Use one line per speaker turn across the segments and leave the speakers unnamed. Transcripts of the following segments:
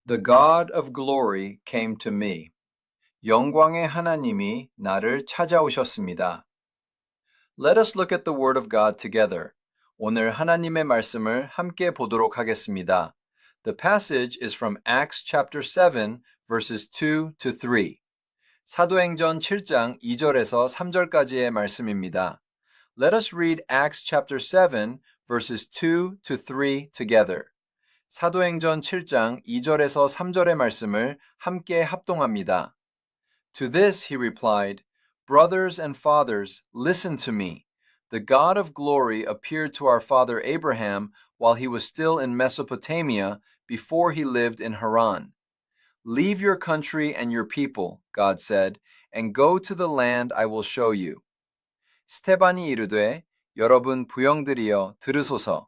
The God of glory came to me. 영광의 하나님이 나를 찾아오셨습니다. Let us look at the word of God together. 오늘 하나님의 말씀을 함께 보도록 하겠습니다. The passage is from Acts chapter 7 verses 2 to 3. 사도행전 7장 2절에서 3절까지의 말씀입니다. Let us read Acts chapter 7 verses 2 to 3 together. 사도행전 7장 2절에서 3절의 말씀을 함께 합동합니다. To this he replied, Brothers and fathers, listen to me. The God of glory appeared to our father Abraham while he was still in Mesopotamia before he lived in Haran. Leave your country and your people, God said, and go to the land I will show you. 스테반이 이르되, 여러분 부영들이여 들으소서.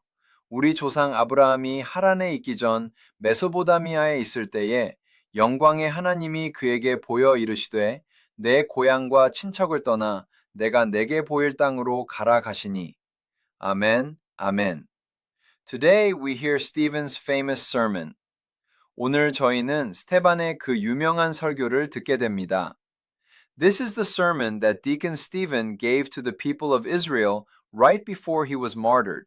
우리 조상 아브라함이 하란에 있기 전 메소포타미아에 있을 때에 영광의 하나님이 그에게 보여 이르시되 내 고향과 친척을 떠나 내가 내게 보일 땅으로 가라 가시니. 아멘, 아멘. Today we hear Stephen's famous sermon. 오늘 저희는 스테반의 그 유명한 설교를 듣게 됩니다. This is the sermon that Deacon Stephen gave to the people of Israel right before he was martyred.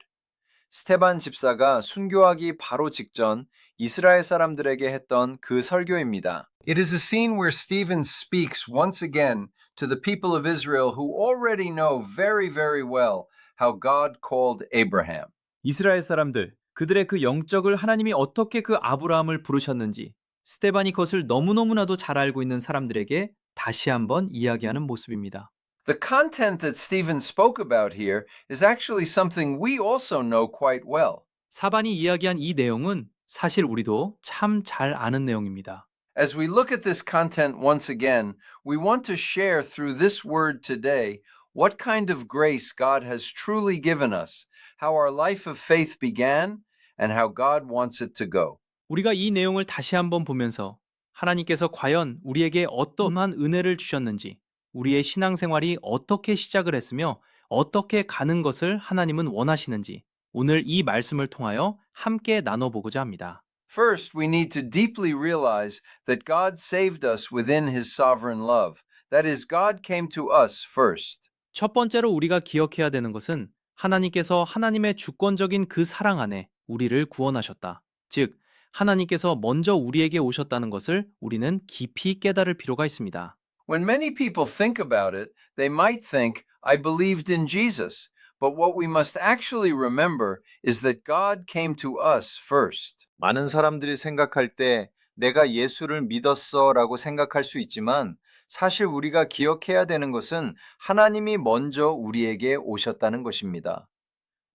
스테반 집사가 순교하기 바로 직전 이스라엘 사람들에게 했던 그 설교입니다. It is a scene where Stephen speaks once again to the people of Israel who already know very, very well how God called Abraham.
이스라엘 사람들, 그들의 그 영적을 하나님이 어떻게 그 아브라함을 부르셨는지 스테반이 그것을 너무너무나도 잘 알고 있는 사람들에게 다시 한번 이야기하는 모습입니다.
The content that Stephen spoke about here is actually something we also know quite well.
사반이 이야기한 이 내용은 사실 우리도 참 잘 아는 내용입니다.
As we look at this content once again, we want to share through this word today what kind of grace God has truly given us, how our life of faith began, and how God wants it to go.
우리가 이 내용을 다시 한번 보면서 하나님께서 과연 우리에게 어떠한 은혜를 주셨는지, 우리의 신앙생활이 어떻게 시작을 했으며 어떻게 가는 것을 하나님은 원하시는지 오늘 이 말씀을 통하여 함께 나눠보고자 합니다.
First, we need to deeply realize that God saved us within His sovereign love. That is, God came to us first.
첫 번째로 우리가 기억해야 되는 것은 하나님께서 하나님의 주권적인 그 사랑 안에 우리를 구원하셨다. 즉, 하나님께서 먼저 우리에게 오셨다는 것을 우리는 깊이 깨달을 필요가 있습니다.
When many people think about it, they might think, I believed in Jesus. But what we must actually remember is that God came to us first.
많은 사람들이 생각할 때 내가 예수를 믿었어 라고 생각할 수 있지만 사실 우리가 기억해야 되는 것은 하나님이 먼저 우리에게 오셨다는 것입니다.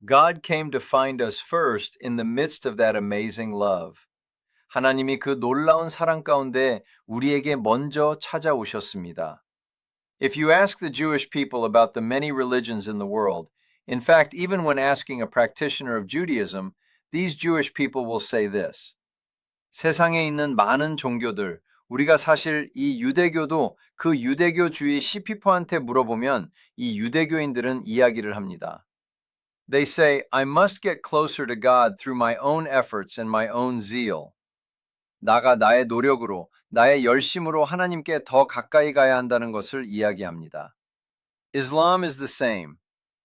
God came to find us first in the midst of that amazing love. 하나님이 그 놀라운 사랑 가운데 우리에게 먼저 찾아오셨습니다. If you ask the Jewish people about the many religions in the world, in fact, even when asking a practitioner of Judaism, these Jewish people will say this. 세상에 있는 많은 종교들, 우리가 사실 이 유대교도 그 유대교주의 시피포한테 물어보면 이 유대교인들은 이야기를 합니다. They say, I must get closer to God through my own efforts and my own zeal. 나가 나의 노력으로, 나의 열심으로 하나님께 더 가까이 가야 한다는 것을 이야기합니다. Islam is the same.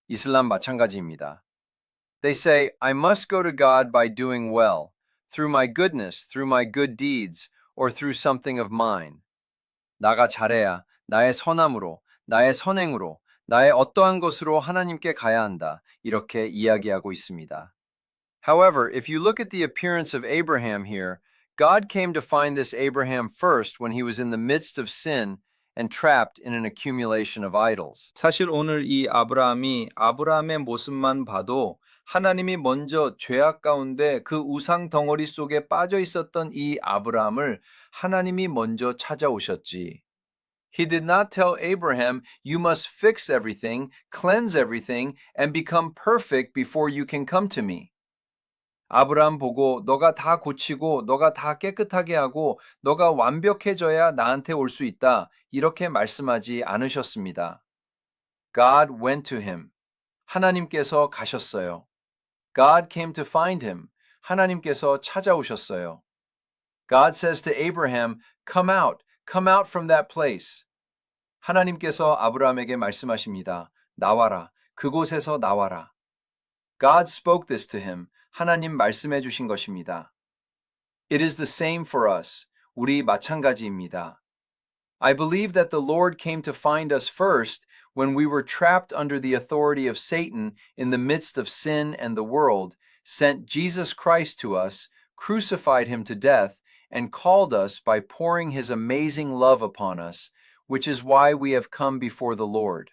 이슬람 마찬가지입니다. They say, I must go to God by doing well, through my goodness, through my good deeds, or through something of mine. 나가 잘해야 나의 선함으로, 나의 선행으로, 나의 어떠한 것으로 하나님께 가야 한다. 이렇게 이야기하고 있습니다. However, if you look at the appearance of Abraham here, God came to find this Abraham first when he was in the midst of sin and trapped in an accumulation of idols. 사실 오늘 이 아브라함의 모습만 봐도 하나님이 먼저 죄악 가운데 그 우상 덩어리 속에 빠져 있었던 이 아브라함을 하나님이 먼저 찾아오셨지.
He did not tell Abraham, you must fix everything, cleanse everything, and become perfect before you can come to me.
아브라함 보고 너가 다 고치고 너가 다 깨끗하게 하고 너가 완벽해져야 나한테 올 수 있다. 이렇게 말씀하지 않으셨습니다.
God went to him. 하나님께서 가셨어요. God came to find him. 하나님께서 찾아오셨어요. God says to Abraham, come out from that place. 하나님께서 아브라함에게 말씀하십니다. 나와라, 그곳에서 나와라. God spoke this to him. 하나님 말씀해 주신 것입니다. It is the same for us. 우리 마찬가지입니다. I believe that the Lord came to find us first when we were trapped under the authority of Satan in the midst of sin and the world, sent Jesus Christ to us, crucified him to death, and called us by pouring his amazing love upon us, which is why we have come before the Lord.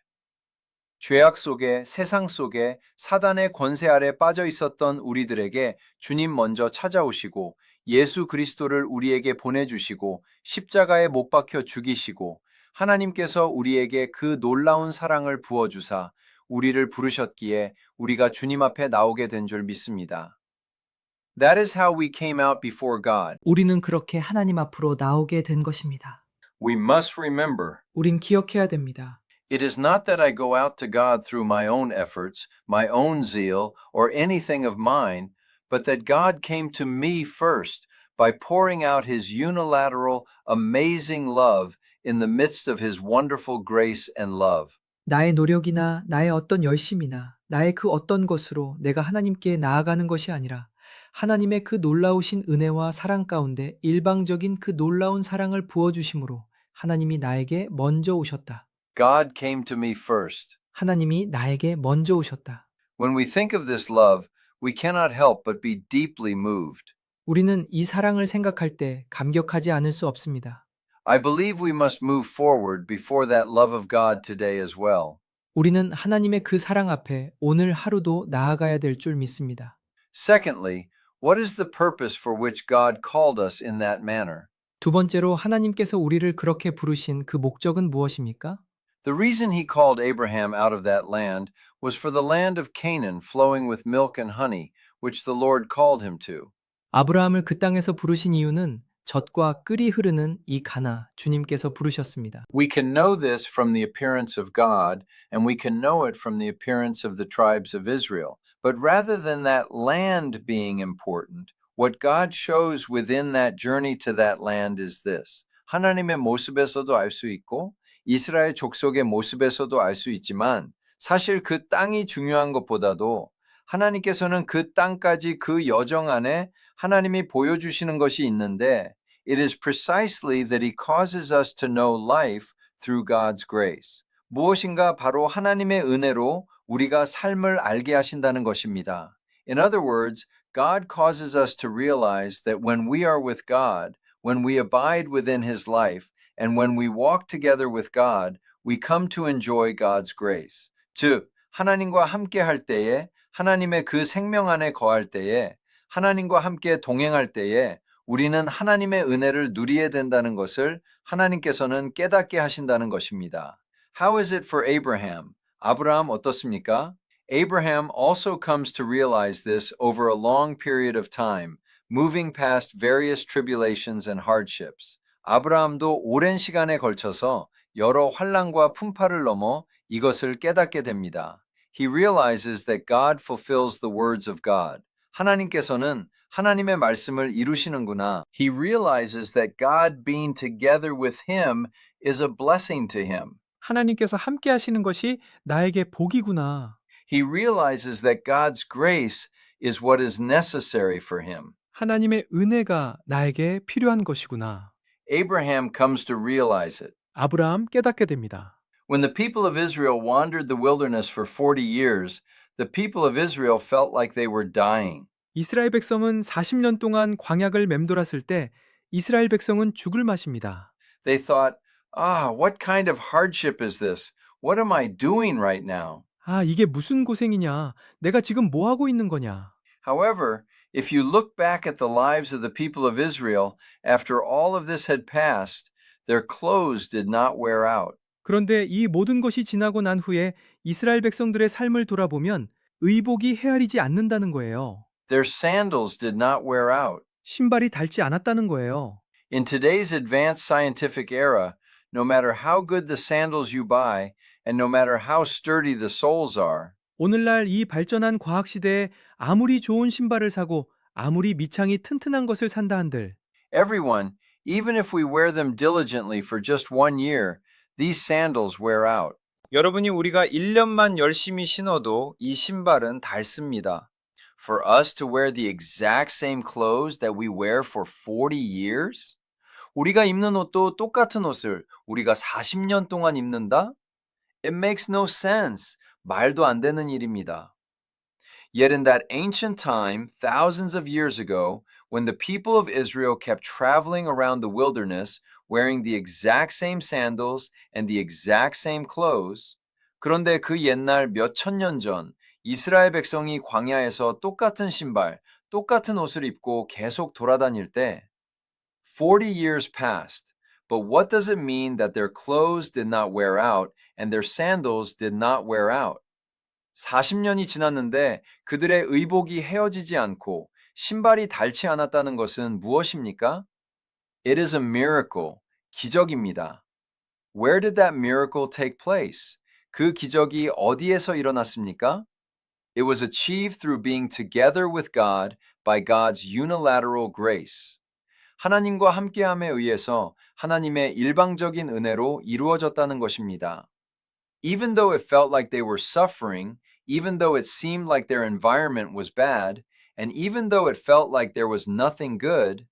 죄악 속에, 세상 속에 사단의 권세 아래 빠져 있었던 우리들에게 주님 먼저 찾아오시고 예수 그리스도를 우리에게 보내주시고 십자가에 못 박혀 죽이시고 하나님께서 우리에게 그 놀라운 사랑을 부어주사 우리를 부르셨기에 우리가 주님 앞에 나오게 된 줄 믿습니다. That is how we came out before God.
우리는 그렇게 하나님 앞으로 나오게 된 것입니다.
We must remember.
우린 기억해야 됩니다.
It is not that I go out to God through my own efforts, my own zeal, or anything of mine, but that God came to me first by pouring out his unilateral, amazing love in the midst of his wonderful grace and love.
나의 노력이나 나의 어떤 열심이나 나의 그 어떤 것으로 내가 하나님께 나아가는 것이 아니라 하나님의 그 놀라우신 은혜와 사랑 가운데 일방적인 그 놀라운 사랑을 부어주심으로 하나님이 나에게 먼저 오셨다.
God came to me first.
하나님이 나에게 먼저 오셨다.
When we think of this love, we cannot help but be deeply moved.
우리는 이 사랑을 생각할 때 감격하지 않을 수 없습니다.
I believe we must move forward before that love of God today as well.
우리는 하나님의 그 사랑 앞에 오늘 하루도 나아가야 될 줄 믿습니다.
Secondly, what is the purpose for which God called us in that manner?
두 번째로 하나님께서 우리를 그렇게 부르신 그 목적은 무엇입니까?
The reason he called Abraham out of that land was for the land of Canaan flowing with milk and honey, which the Lord called him to.
아브라함을 그 땅에서 부르신 이유는 젖과 꿀이 흐르는 이 가나 주님께서 부르셨습니다.
We can know this from the appearance of God, and we can know it from the appearance of the tribes of Israel. But rather than that land being important, what God shows within that journey to that land is this. 하나님의 모습에서도 알 수 있고 이스라엘 족속의 모습에서도 알 수 있지만 사실 그 땅이 중요한 것보다도 하나님께서는 그 땅까지 그 여정 안에 하나님이 보여주시는 것이 있는데 it is precisely that he causes us to know life through God's grace. 무엇인가 바로 하나님의 은혜로 우리가 삶을 알게 하신다는 것입니다. In other words, God causes us to realize that when we are with God, when we abide within his life, and when we walk together with God, we come to enjoy God's grace. 즉, 하나님과 함께 할 때에, 하나님의 그 생명 안에 거할 때에, 하나님과 함께 동행할 때에 우리는 하나님의 은혜를 누리게 된다는 것을 하나님께서는 깨닫게 하신다는 것입니다. How is it for Abraham? 아브라함 어떻습니까? Abraham also comes to realize this over a long period of time, moving past various tribulations and hardships. 아브라함도 오랜 시간에 걸쳐서 여러 환난과 풍파를 넘어 이것을 깨닫게 됩니다. He realizes that God fulfills the words of God. 하나님께서는 하나님의 말씀을 이루시는구나. He realizes that God being together with him is a blessing to him.
하나님께서 함께 하시는 것이 나에게 복이구나.
He realizes that God's grace is what is necessary for him.
하나님의 은혜가 나에게 필요한 것이구나.
Abraham comes to realize it.
아브라함 깨닫게 됩니다.
When the people of Israel wandered the wilderness for 40 years, the people of Israel felt like they were dying.
이스라엘 백성은 40년 동안 광야를 맴돌았을 때 이스라엘 백성은 죽을 맛입니다.
They thought, what kind of hardship is this? What am I doing right now?
이게 무슨 고생이냐? 내가 지금 뭐 하고 있는 거냐?
However, if you look back at the lives of the people of Israel after all of this had passed, their clothes did not wear out.
그런데 이 모든 것이 지나고 난 후에 이스라엘 백성들의 삶을 돌아보면 의복이 헤아리지 않는다는 거예요.
Their sandals did not wear out.
신발이 닳지 않았다는 거예요.
In today's advanced scientific era, no matter how good the sandals you buy, and no matter how sturdy the soles are,
오늘날 이 발전한 과학 시대에 아무리 좋은 신발을 사고 아무리 밑창이 튼튼한 것을 산다 한들
Everyone, even if we wear them diligently for just 1 year, these sandals wear out.
여러분이 우리가 1년만 열심히 신어도 이 신발은 닳습니다.
For us to wear the exact same clothes that we wear for 40 years? 우리가 입는 옷도 똑같은 옷을 우리가 40년 동안 입는다? It makes no sense. 말도 안 되는 일입니다. Yet in that ancient time, thousands of years ago, when the people of Israel kept traveling around the wilderness wearing the exact same sandals and the exact same clothes, 그런데 그 옛날 몇 천년 전 이스라엘 백성이 광야에서 똑같은 신발, 똑같은 옷을 입고 계속 돌아다닐 때 40 years passed, but what does it mean that their clothes did not wear out and their sandals did not wear out? 40년이 지났는데 그들의 의복이 헤어지지 않고 신발이 닳지 않았다는 것은 무엇입니까? It is a miracle, 기적입니다. Where did that miracle take place? 그 기적이 어디에서 일어났습니까? It was achieved through being together with God by God's unilateral grace. 하나님과 함께함에 의해서 하나님의 일방적인 은혜로 이루어졌다는 것입니다. Even though it felt like they were suffering, even though it seemed like their environment was bad, and even though it felt like there was nothing good,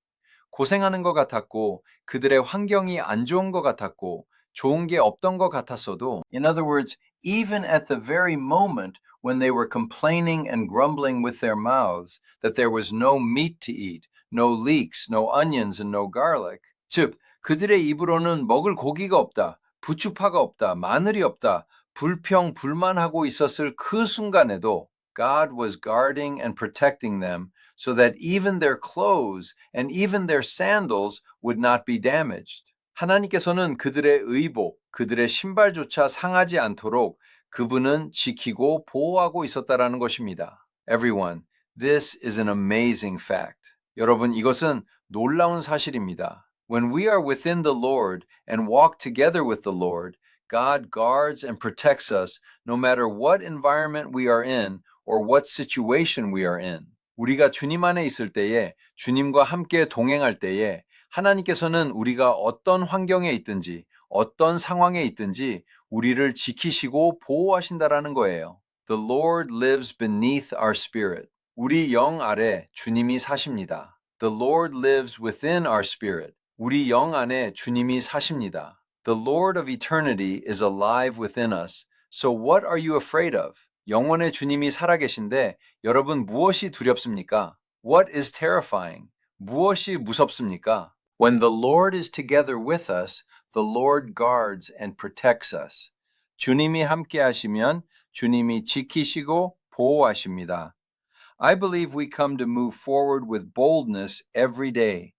고생하는 것 같았고 그들의 환경이 안 좋은 것 같았고 좋은 게 없던 것 같았어도 In other words, even at the very moment when they were complaining and grumbling with their mouths that there was no meat to eat, no leeks, no onions, and no garlic, 즉 그들의 입으로는 먹을 고기가 없다, 부추파가 없다, 마늘이 없다, 불평불만하고 있었을 그 순간에도 God was guarding and protecting them so that even their clothes and even their sandals would not be damaged. 하나님께서는 그들의 의복, 그들의 신발조차 상하지 않도록 그분은 지키고 보호하고 있었다라는 것입니다. Everyone, this is an amazing fact. 여러분, 이것은 놀라운 사실입니다. When we are within the Lord and walk together with the Lord, God guards and protects us no matter what environment we are in or what situation we are in. 우리가 주님 안에 있을 때에, 주님과 함께 동행할 때에 하나님께서는 우리가 어떤 환경에 있든지, 어떤 상황에 있든지 우리를 지키시고 보호하신다라는 거예요. The Lord lives beneath our spirit. 우리 영 아래 주님이 사십니다. The Lord lives within our spirit. 우리 영 안에 주님이 사십니다. The Lord of eternity is alive within us. So what are you afraid of? 영원의 주님이 살아계신데 여러분 무엇이 두렵습니까? What is terrifying? 무엇이 무섭습니까? When the Lord is together with us, the Lord guards and protects us. 주님이 함께 하시면 주님이 지키시고 보호하십니다. I believe we come to move forward with boldness every day.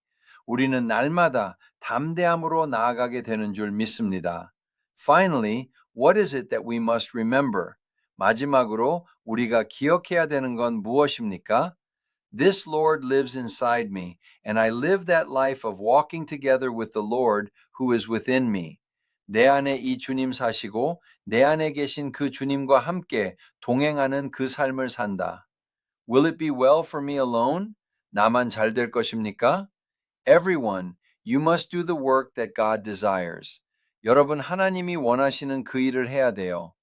우리는 날마다 담대함으로 나아가게 되는 줄 믿습니다. Finally, what is it that we must remember? 마지막으로 우리가 기억해야 되는 건 무엇입니까? This Lord lives inside me, and I live that life of walking together with the Lord who is within me. 내 안에 이 주님 사시고 내 안에 계신 그 주님과 함께 동행하는 그 삶을 산다. Will it be well for me alone? 나만 잘 될 것입니까? Everyone, you must do the work that God desires. 여러분, 하나님이 원하시는 그 일을 해야 돼요.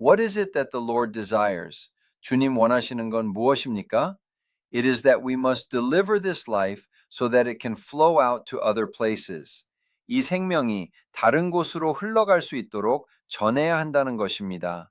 What is it that the Lord desires? 주님 원하시는 건 무엇입니까? It is that we must deliver this life so that it can flow out to other places. 이 생명이 다른 곳으로 흘러갈 수 있도록 전해야 한다는 것입니다.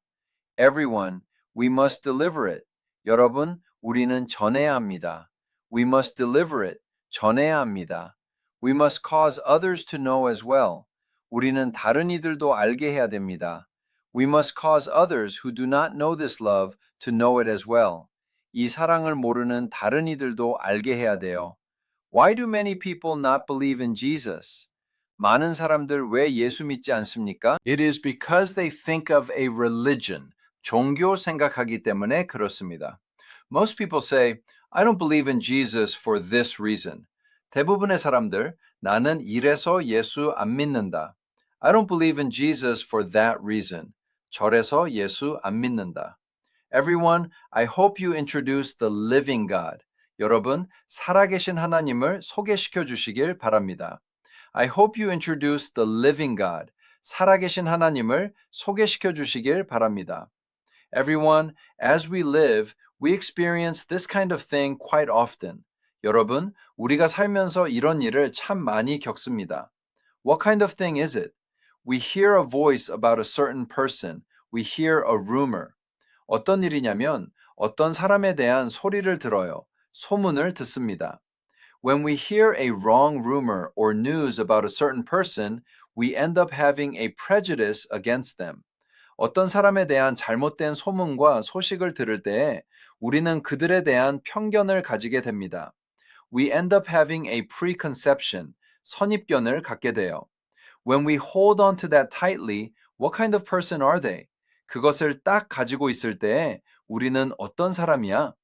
Everyone, we must deliver it. 여러분, 우리는 전해야 합니다. We must deliver it. 전해야 합니다. We must cause others to know as well. 우리는 다른 이들도 알게 해야 됩니다. We must cause others who do not know this love to know it as well. 이 사랑을 모르는 다른 이들도 알게 해야 돼요. Why do many people not believe in Jesus? 많은 사람들 왜 예수 믿지 않습니까? It is because they think of a religion. 종교 생각하기 때문에 그렇습니다. Most people say, I don't believe in Jesus for this reason. 대부분의 사람들, 나는 이래서 예수 안 믿는다. I don't believe in Jesus for that reason. 저래서 예수 안 믿는다. Everyone, I hope you introduce the living God. 여러분, 살아계신 하나님을 소개시켜 주시길 바랍니다. I hope you introduce the living God. 살아계신 하나님을 소개시켜 주시길 바랍니다. Everyone, as we live, we experience this kind of thing quite often. 여러분, 우리가 살면서 이런 일을 참 많이 겪습니다. What kind of thing is it? We hear a voice about a certain person. We hear a rumor. 어떤 일이냐면 어떤 사람에 대한 소리를 들어요. 소문을 듣습니다. When we hear a wrong rumor or news about a certain person, we end up having a prejudice against them. 어떤 사람에 대한 잘못된 소문과 소식을 들을 때에 우리는 그들에 대한 편견을 가지게 됩니다. We end up having a preconception, 선입견을 갖게 돼요. When we hold on to that tightly, what kind of person are they? 그것을 딱 가지고 있을 때에 우리는 어떤 사람이야?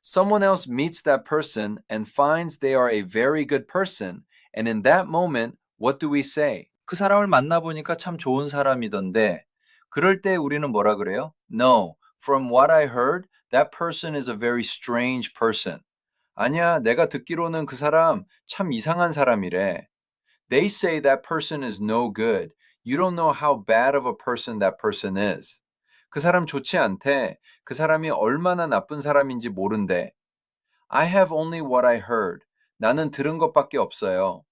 Someone else meets that person and finds they are a very good person, and in that moment, what do we say? 그 사람을 만나보니까 참 좋은 사람이던데, 그럴 때 우리는 뭐라 그래요? No, from what I heard, that person is a very strange person. 아니야, 내가 듣기로는 그 사람 참 이상한 사람이래. They say that person is no good. You don't know how bad of a person that person is. 그 사람 좋지 않대. 그 사람이 얼마나 나쁜 사람인지 모른대. I have only what I heard. 나는 들은 것밖에 없어요.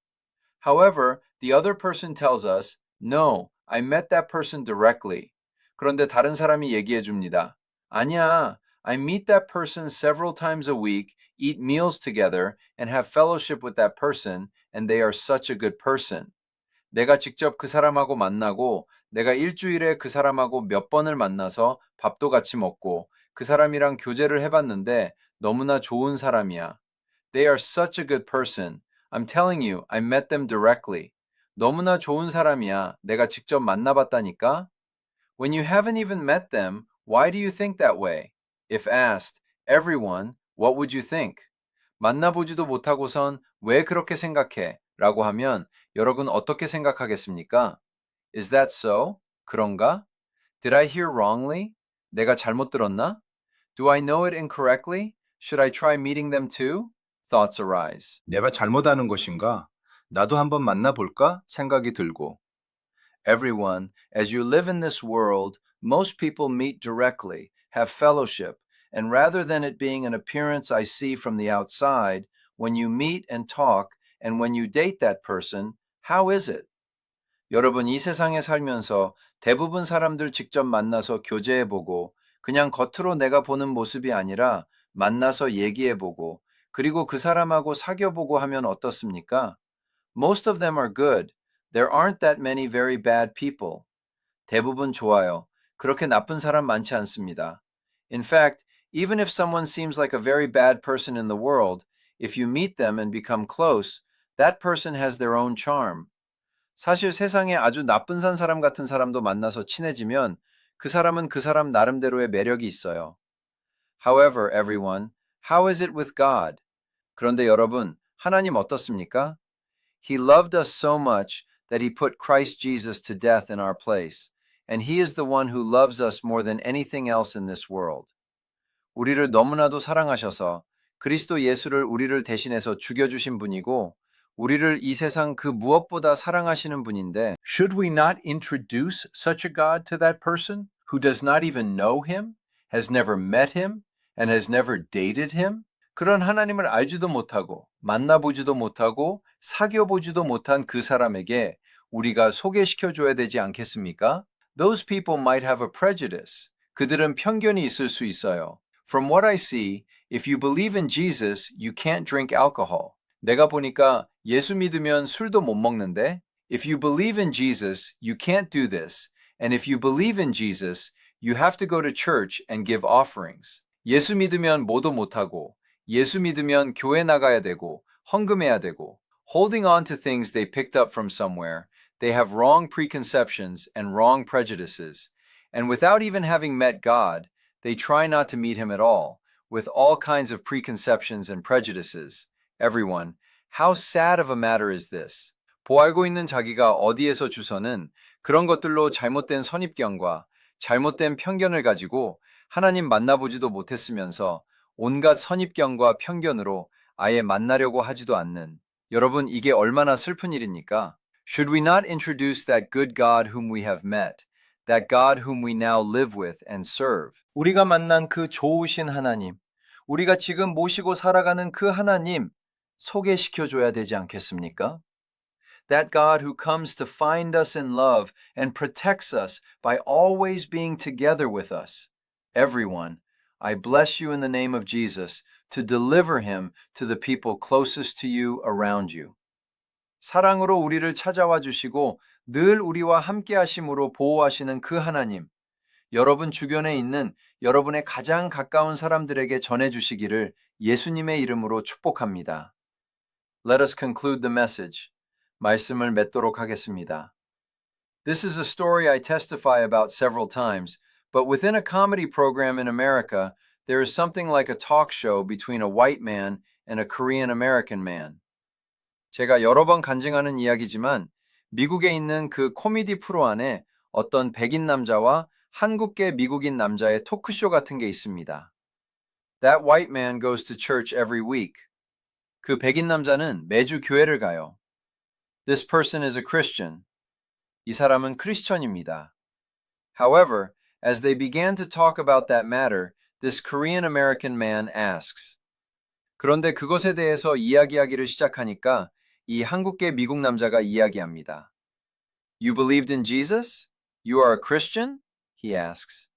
However, the other person tells us, no, I met that person directly. 그런데 다른 사람이 얘기해 줍니다. 아니야, I meet that person several times a week, eat meals together, and have fellowship with that person, and they are such a good person. 내가 직접 그 사람하고 만나고 내가 일주일에 그 사람하고 몇 번을 만나서 밥도 같이 먹고 그 사람이랑 교제를 해봤는데 너무나 좋은 사람이야. They are such a good person. I'm telling you, I met them directly. 너무나 좋은 사람이야. 내가 직접 만나봤다니까. When you haven't even met them, why do you think that way? If asked, everyone, what would you think? 만나보지도 못하고선 왜 그렇게 생각해? 라고 하면 여러분 어떻게 생각하겠습니까? Is that so? 그런가? Did I hear wrongly? 내가 잘못 들었나? Do I know it incorrectly? Should I try meeting them too? Thoughts arise.
내가 잘못하는 것인가? 나도 한번 만나볼까? 생각이 들고.
Everyone, as you live in this world, most people meet directly, have fellowship, and rather than it being an appearance I see from the outside, when you meet and talk, and when you date that person, how is it? 여러분, 이 세상에 살면서 대부분 사람들 직접 만나서 교제해보고, 그냥 겉으로 내가 보는 모습이 아니라 만나서 얘기해보고, 그리고 그 사람하고 사귀어보고 하면 어떻습니까? Most of them are good. There aren't that many very bad people. 대부분 좋아요. 그렇게 나쁜 사람 많지 않습니다. In fact, even if someone seems like a very bad person in the world, if you meet them and become close, that person has their own charm. 사실 세상에 아주 나쁜 사람 같은 사람도 만나서 친해지면 그 사람은 그 사람 나름대로의 매력이 있어요. However, everyone, how is it with God? 그런데 여러분, 하나님 어떻습니까? He loved us so much that he put Christ Jesus to death in our place, and he is the one who loves us more than anything else in this world. 우리를 너무나도 사랑하셔서 그리스도 예수를 우리를 대신해서 죽여주신 분이고 우리를 이 세상 그 무엇보다 사랑하시는 분인데 Should we not introduce such a God to that person who does not even know him, has never met him, and has never dated him? 그런 하나님을 알지도 못하고 만나보지도 못하고 사귀어보지도 못한 그 사람에게 우리가 소개시켜줘야 되지 않겠습니까? Those people might have a prejudice. 그들은 편견이 있을 수 있어요. From what I see, if you believe in Jesus, you can't drink alcohol. 내가 보니까 예수 믿으면 술도 못 먹는데 If you believe in Jesus, you can't do this. And if you believe in Jesus, you have to go to church and give offerings. 예수 믿으면 뭐도 못하고 예수 믿으면 교회 나가야 되고 헌금해야 되고 Holding on to things they picked up from somewhere, they have wrong preconceptions and wrong prejudices. And without even having met God, they try not to meet him at all, with all kinds of preconceptions and prejudices. Everyone, how sad of a matter is this? 보알고 있는 자기가 어디에서 주서는 그런 것들로 잘못된 선입견과 잘못된 편견을 가지고 하나님 만나보지도 못했으면서 온갖 선입견과 편견으로 아예 만나려고 하지도 않는, 여러분, 이게 얼마나 슬픈 일입니까? Should we not introduce that good God whom we have met, that God whom we now live with and serve?
우리가 만난 그 좋으신 하나님, 우리가 지금 모시고 살아가는 그 하나님 소개시켜줘야 되지 않겠습니까?
That God who comes to find us in love and protects us by always being together with us. Everyone, I bless you in the name of Jesus to deliver him to the people closest to you around you. 사랑으로 우리를 찾아와 주시고 늘 우리와 함께 하심으로 보호하시는 그 하나님, 여러분 주변에 있는 여러분의 가장 가까운 사람들에게 전해 주시기를 예수님의 이름으로 축복합니다. Let us conclude the message. 말씀을 맺도록 하겠습니다. This is a story I testify about several times, but within a comedy program in America, there is something like a talk show between a white man and a Korean American man. 제가 여러 번 간증하는 이야기지만 미국에 있는 그 코미디 프로 안에 어떤 백인 남자와 한국계 미국인 남자의 토크쇼 같은 게 있습니다. That white man goes to church every week. 그 백인 남자는 매주 교회를 가요. This person is a Christian. 이 사람은 크리스천입니다. However, as they began to talk about that matter, this Korean American man asks. 그런데 그것에 대해서 이야기하기를 시작하니까 이 한국계 미국 남자가 이야기합니다. You believed in Jesus? You are a Christian? He asks.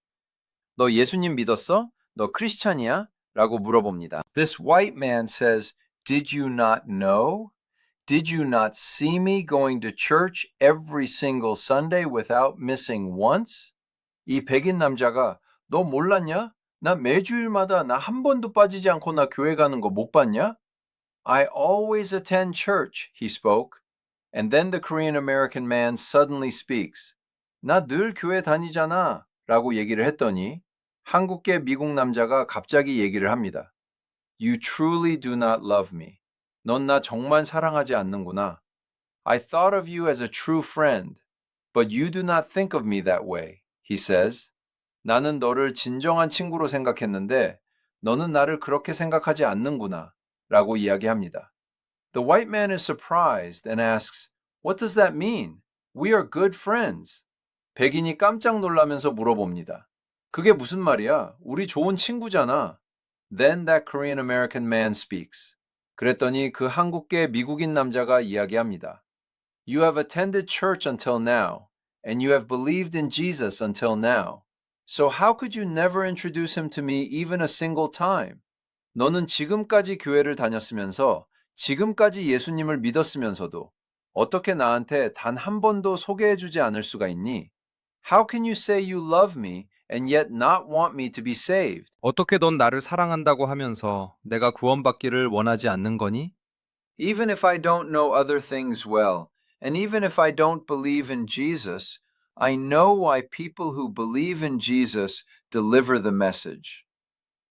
너 예수님 믿었어? 너 크리스천이야? 라고 물어봅니다.
This white man says, Did you not know? Did you not see me going to church every single Sunday without missing once? 이 백인 남자가 너 몰랐냐? 나 매주일마다 나 한 번도 빠지지 않고 나 교회 가는 거 못 봤냐? I always attend church, he spoke. And then the Korean American man suddenly speaks. 나 늘 교회 다니잖아 라고 얘기를 했더니 한국계 미국 남자가 갑자기 얘기를 합니다. You truly do not love me. 넌 나 정말 사랑하지 않는구나. I thought of you as a true friend, but you do not think of me that way, he says. 나는 너를 진정한 친구로 생각했는데 너는 나를 그렇게 생각하지 않는구나 라고 이야기합니다. The white man is surprised and asks, What does that mean? We are good friends. 백인이 깜짝 놀라면서 물어봅니다. 그게 무슨 말이야? 우리 좋은 친구잖아. Then that Korean American man speaks. 그랬더니 그 한국계 미국인 남자가 이야기합니다. You have attended church until now, and you have believed in Jesus until now. So how could you never introduce him to me even a single time? 너는 지금까지 교회를 다녔으면서 지금까지 예수님을 믿었으면서도 어떻게 나한테 단 한 번도 소개해주지 않을 수가 있니? How can you say you love me and yet not want me to be saved?
어떻게 넌 나를 사랑한다고 하면서 내가 구원받기를 원하지 않는 거니?
Even if I don't know other things well, and even if I don't believe in Jesus, I know why people who believe in Jesus deliver the message.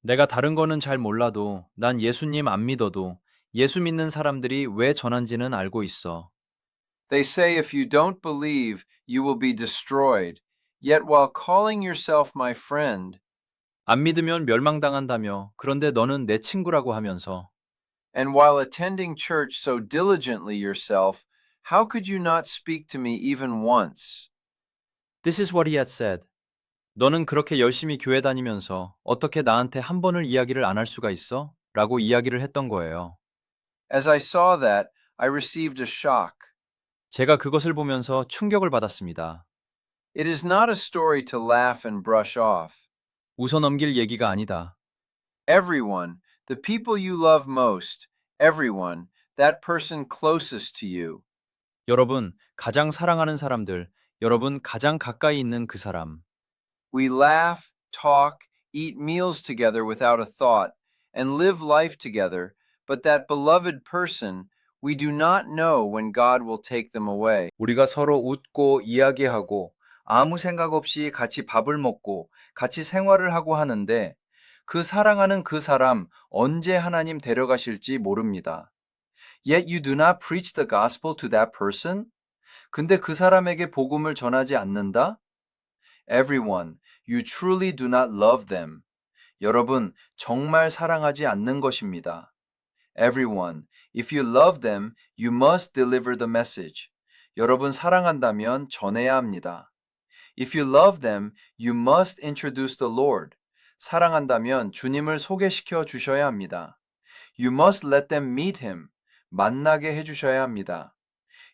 내가 다른 거는 잘 몰라도 난 예수님 안 믿어도 예수 믿는 사람들이 왜 전한지는 알고 있어.
They say if you don't believe, you will be destroyed. Yet while calling yourself my friend,
안 믿으면 멸망당한다며 그런데 너는 내 친구라고 하면서
and while attending church so diligently yourself, how could you not speak to me even once?
This is what he had said. 너는 그렇게 열심히 교회 다니면서 어떻게 나한테 한 번을 이야기를 안 할 수가 있어? 라고 이야기를 했던 거예요.
As I saw that, I received a shock.
제가 그것을 보면서 충격을 받았습니다.
It is not a story to laugh and brush off.
웃어넘길 얘기가 아니다.
Everyone, the people you love most, everyone, that person closest to you.
여러분, 가장 사랑하는 사람들, 여러분 가장 가까이 있는 그 사람.
We laugh, talk, eat meals together without a thought, and live life together, but that beloved person, we do not know when God will take them away.
우리가 서로 웃고 이야기하고 아무 생각 없이 같이 밥을 먹고 같이 생활을 하고 하는데 그 사랑하는 그 사람 언제 하나님 데려가실지 모릅니다. Yet you do not preach the gospel to that person? 근데 그 사람에게 복음을 전하지 않는다? Everyone, you truly do not love them.
여러분, 정말 사랑하지 않는 것입니다. Everyone, if you love them, you must deliver the message. 여러분 사랑한다면 전해야 합니다. If you love them, you must introduce the Lord. 사랑한다면 주님을 소개시켜 주셔야 합니다. You must let them meet him. 만나게 해 주셔야 합니다.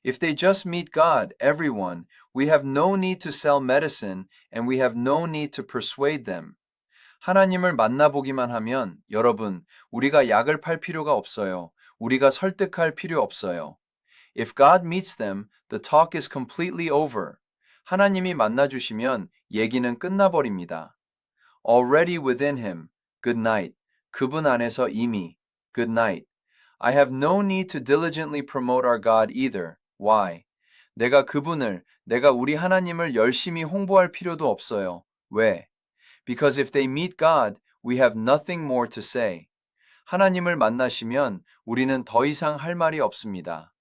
If they just meet God, everyone, we have no need to sell medicine and we have no need to persuade them. 하나님을 만나보기만 하면 여러분, 우리가 약을 팔 필요가 없어요. 우리가 설득할 필요 없어요. If God meets them, the talk is completely over. 하나님이 만나주시면 얘기는 끝나버립니다. Already within him, good night. 그분 안에서 이미, good night. I have no need to diligently promote our God either. Why? 내가 우리 하나님을 열심히 홍보할 필요도 없어요. 왜? Because if they meet God, we have nothing more to say. 하나님을 만나시면 우리는 더 이상 할 말이 없습니다.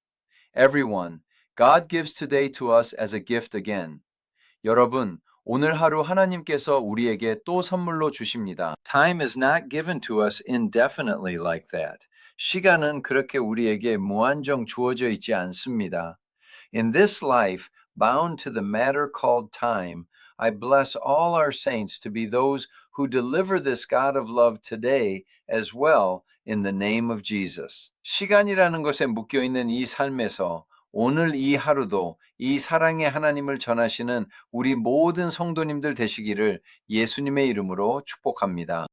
Everyone, God gives today to us as a gift again. 여러분, 오늘 하루 하나님께서 우리에게 또 선물로 주십니다. Time is not given to us indefinitely like that. 시간은 그렇게 우리에게 무한정 주어져 있지 않습니다. In this life, bound to the matter called time, I bless all our saints to be those who deliver this God of love today as well in the name of Jesus. 시간이라는 것에 묶여 있는 이 삶에서 오늘 이 하루도 이 사랑의 하나님을 전하시는 우리 모든 성도님들 되시기를 예수님의 이름으로 축복합니다.